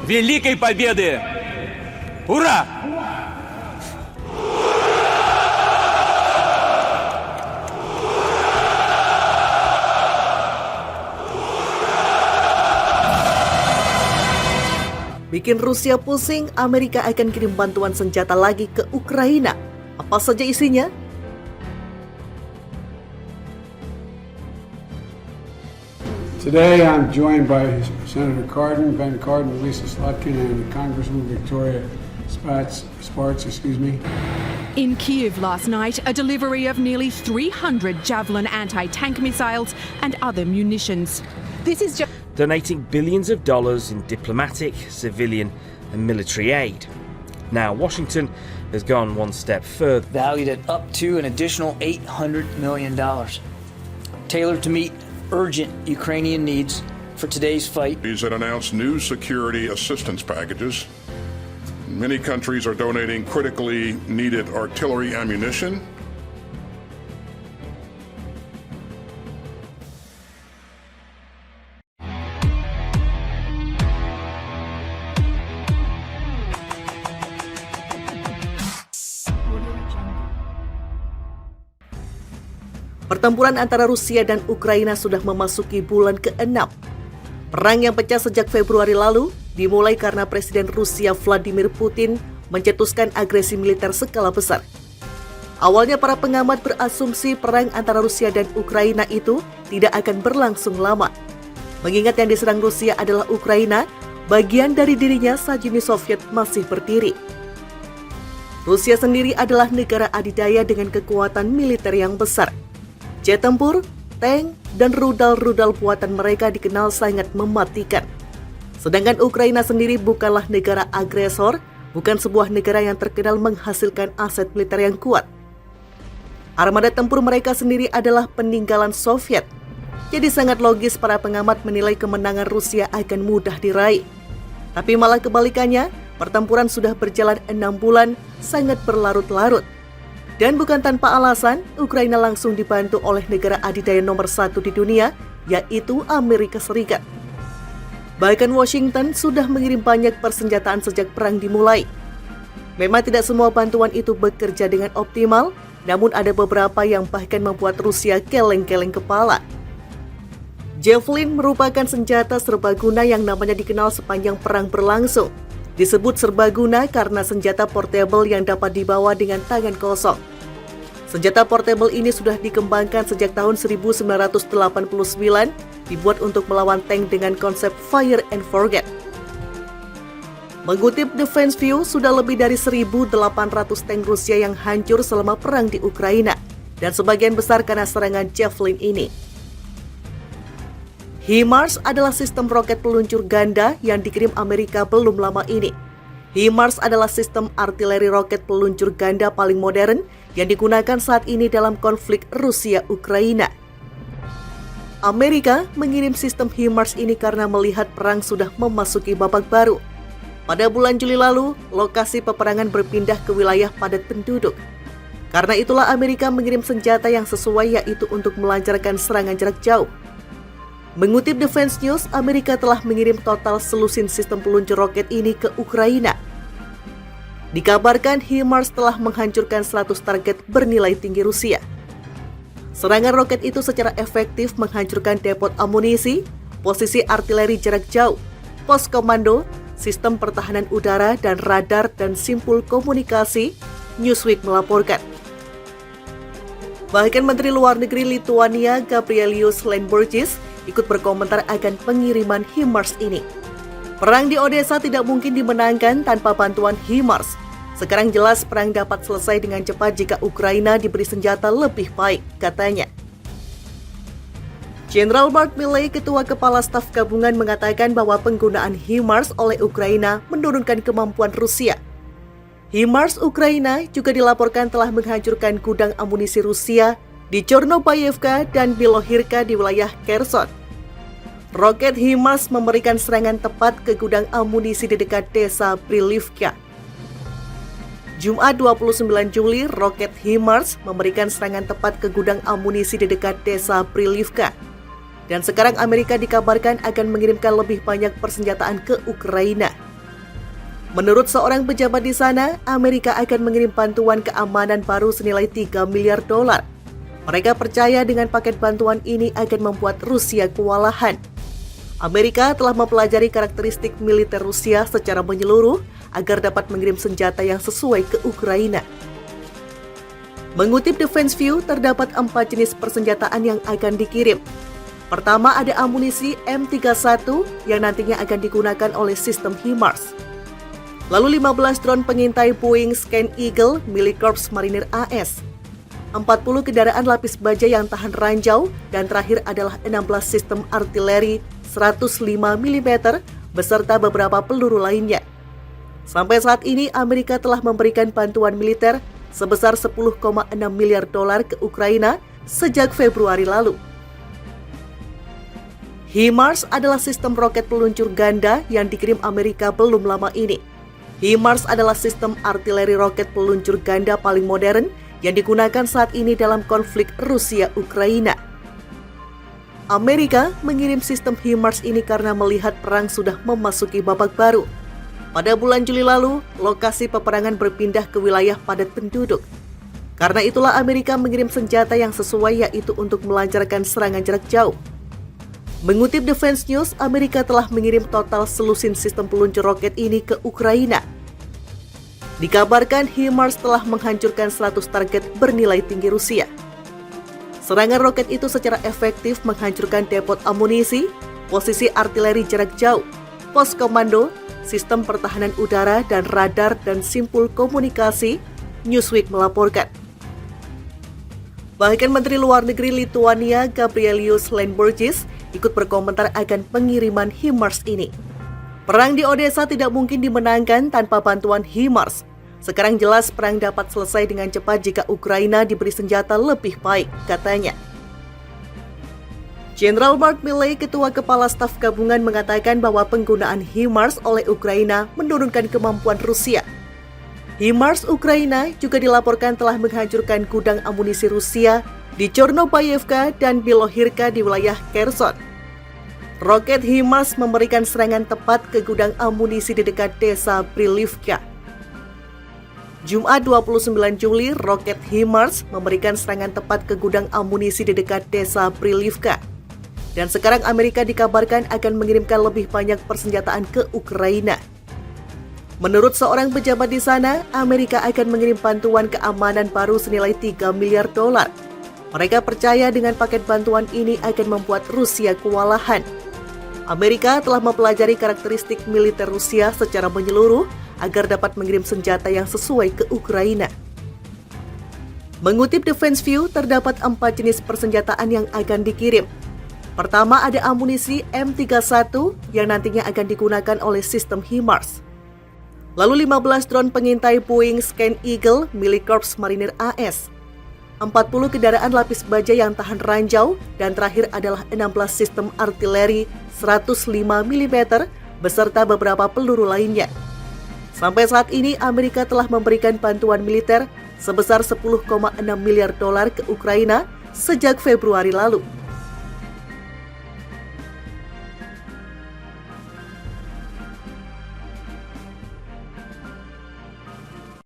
великой победы! Ура! Bikin Rusia pusing, Amerika akan kirim bantuan senjata lagi ke Ukraina. Apa saja isinya? Today I'm joined by Senator Cardin, Ben Cardin, Lisa Slotkin, and Congresswoman Victoria Sparks. In Kyiv last night, a delivery of nearly 300 Javelin anti-tank missiles and other munitions. This is just donating billions of dollars in diplomatic, civilian and military aid. Now, Washington has gone one step further. Valued at up to an additional $800 million. Tailored to meet urgent Ukrainian needs for today's fight. These had announced new security assistance packages. Many countries are donating critically needed artillery ammunition. Pertempuran antara Rusia dan Ukraina sudah memasuki bulan ke-6. Perang yang pecah sejak Februari lalu dimulai karena Presiden Rusia Vladimir Putin mencetuskan agresi militer skala besar. Awalnya para pengamat berasumsi perang antara Rusia dan Ukraina itu tidak akan berlangsung lama. Mengingat yang diserang Rusia adalah Ukraina, bagian dari dirinya saat Uni Soviet masih berdiri. Rusia sendiri adalah negara adidaya dengan kekuatan militer yang besar. Jet tempur, tank, dan rudal-rudal buatan mereka dikenal sangat mematikan. Sedangkan Ukraina sendiri bukanlah negara agresor, bukan sebuah negara yang terkenal menghasilkan aset militer yang kuat. Armada tempur mereka sendiri adalah peninggalan Soviet. Jadi sangat logis para pengamat menilai kemenangan Rusia akan mudah diraih. Tapi malah kebalikannya, pertempuran sudah berjalan 6 bulan, sangat berlarut-larut. Dan bukan tanpa alasan, Ukraina langsung dibantu oleh negara adidaya nomor 1 di dunia, yaitu Amerika Serikat. Bahkan Washington sudah mengirim banyak persenjataan sejak perang dimulai. Memang tidak semua bantuan itu bekerja dengan optimal, namun ada beberapa yang bahkan membuat Rusia keleng-keleng kepala. Javelin merupakan senjata serbaguna yang namanya dikenal sepanjang perang berlangsung. Disebut serbaguna karena senjata portable yang dapat dibawa dengan tangan kosong. Senjata portable ini sudah dikembangkan sejak tahun 1989, dibuat untuk melawan tank dengan konsep fire and forget. Mengutip Defense View, sudah lebih dari 1.800 tank Rusia yang hancur selama perang di Ukraina, dan sebagian besar karena serangan Javelin ini. HIMARS adalah sistem roket peluncur ganda yang dikirim Amerika belum lama ini. HIMARS adalah sistem artileri roket peluncur ganda paling modern yang digunakan saat ini dalam konflik Rusia-Ukraina. Amerika mengirim sistem HIMARS ini karena melihat perang sudah memasuki babak baru. Pada bulan Juli lalu, lokasi peperangan berpindah ke wilayah padat penduduk. Karena itulah Amerika mengirim senjata yang sesuai, yaitu untuk melancarkan serangan jarak jauh. Mengutip Defense News, Amerika telah mengirim total selusin sistem peluncur roket ini ke Ukraina. Dikabarkan HIMARS telah menghancurkan 100 target bernilai tinggi Rusia. Serangan roket itu secara efektif menghancurkan depot amunisi, posisi artileri jarak jauh, pos komando, sistem pertahanan udara dan radar dan simpul komunikasi, Newsweek melaporkan. Bahkan Menteri Luar Negeri Lituania Gabrielius Landsbergis ikut berkomentar akan pengiriman HIMARS ini. Perang di Odessa tidak mungkin dimenangkan tanpa bantuan HIMARS. Sekarang jelas perang dapat selesai dengan cepat jika Ukraina diberi senjata lebih baik, katanya. Jenderal Mark Milley, Ketua Kepala Staf Gabungan, mengatakan bahwa penggunaan HIMARS oleh Ukraina menurunkan kemampuan Rusia. HIMARS Ukraina juga dilaporkan telah menghancurkan gudang amunisi Rusia di Chornobayevka dan Bilohirka di wilayah Kherson. Roket HIMARS memberikan serangan tepat ke gudang amunisi di dekat desa Brilivka. Jumat 29 Juli, roket HIMARS memberikan serangan tepat ke gudang amunisi di dekat desa Brilivka. Dan sekarang Amerika dikabarkan akan mengirimkan lebih banyak persenjataan ke Ukraina. Menurut seorang pejabat di sana, Amerika akan mengirim bantuan keamanan baru senilai 3 miliar dolar. Mereka percaya dengan paket bantuan ini akan membuat Rusia kewalahan. Amerika telah mempelajari karakteristik militer Rusia secara menyeluruh agar dapat mengirim senjata yang sesuai ke Ukraina. Mengutip Defense View, terdapat 4 jenis persenjataan yang akan dikirim. Pertama, ada amunisi M31 yang nantinya akan digunakan oleh sistem HIMARS. Lalu 15 drone pengintai Boeing Scan Eagle milik Korps Marinir AS. 40 kendaraan lapis baja yang tahan ranjau, dan terakhir adalah 16 sistem artileri 105 mm beserta beberapa peluru lainnya. Sampai saat ini, Amerika telah memberikan bantuan militer sebesar 10,6 miliar dolar ke Ukraina sejak Februari lalu. HIMARS adalah sistem roket peluncur ganda yang dikirim Amerika belum lama ini. HIMARS adalah sistem artileri roket peluncur ganda paling modern yang digunakan saat ini dalam konflik Rusia-Ukraina. Amerika mengirim sistem HIMARS ini karena melihat perang sudah memasuki babak baru. Pada bulan Juli lalu, lokasi peperangan berpindah ke wilayah padat penduduk. Karena itulah Amerika mengirim senjata yang sesuai, yaitu untuk melancarkan serangan jarak jauh. Mengutip Defense News, Amerika telah mengirim total selusin sistem peluncur roket ini ke Ukraina. Dikabarkan HIMARS telah menghancurkan 100 target bernilai tinggi Rusia. Serangan roket itu secara efektif menghancurkan depot amunisi, posisi artileri jarak jauh, pos komando, sistem pertahanan udara, dan radar dan simpul komunikasi, Newsweek melaporkan. Bahkan Menteri Luar Negeri Lituania Gabrielius Landsbergis ikut berkomentar akan pengiriman HIMARS ini. Perang di Odessa tidak mungkin dimenangkan tanpa bantuan HIMARS. Sekarang jelas perang dapat selesai dengan cepat jika Ukraina diberi senjata lebih baik, katanya. Jenderal Mark Milley, Ketua Kepala Staf Gabungan, mengatakan bahwa penggunaan HIMARS oleh Ukraina menurunkan kemampuan Rusia. HIMARS Ukraina juga dilaporkan telah menghancurkan gudang amunisi Rusia di Chornobayevka dan Bilohirka di wilayah Kherson. Roket HIMARS memberikan serangan tepat ke gudang amunisi di dekat desa Brilivka. Jumat 29 Juli, roket HIMARS memberikan serangan tepat ke gudang amunisi di dekat desa Brilivka. Dan sekarang Amerika dikabarkan akan mengirimkan lebih banyak persenjataan ke Ukraina. Menurut seorang pejabat di sana, Amerika akan mengirim bantuan keamanan baru senilai 3 miliar dolar. Mereka percaya dengan paket bantuan ini akan membuat Rusia kewalahan. Amerika telah mempelajari karakteristik militer Rusia secara menyeluruh agar dapat mengirim senjata yang sesuai ke Ukraina. Mengutip Defense View, terdapat 4 jenis persenjataan yang akan dikirim. Pertama, ada amunisi M31 yang nantinya akan digunakan oleh sistem HIMARS. Lalu 15 drone pengintai Boeing Scan Eagle milik Korps Marinir AS. 40 kendaraan lapis baja yang tahan ranjau, dan terakhir adalah 16 sistem artileri 105 mm beserta beberapa peluru lainnya. Sampai saat ini, Amerika telah memberikan bantuan militer sebesar 10,6 miliar dolar ke Ukraina sejak Februari lalu.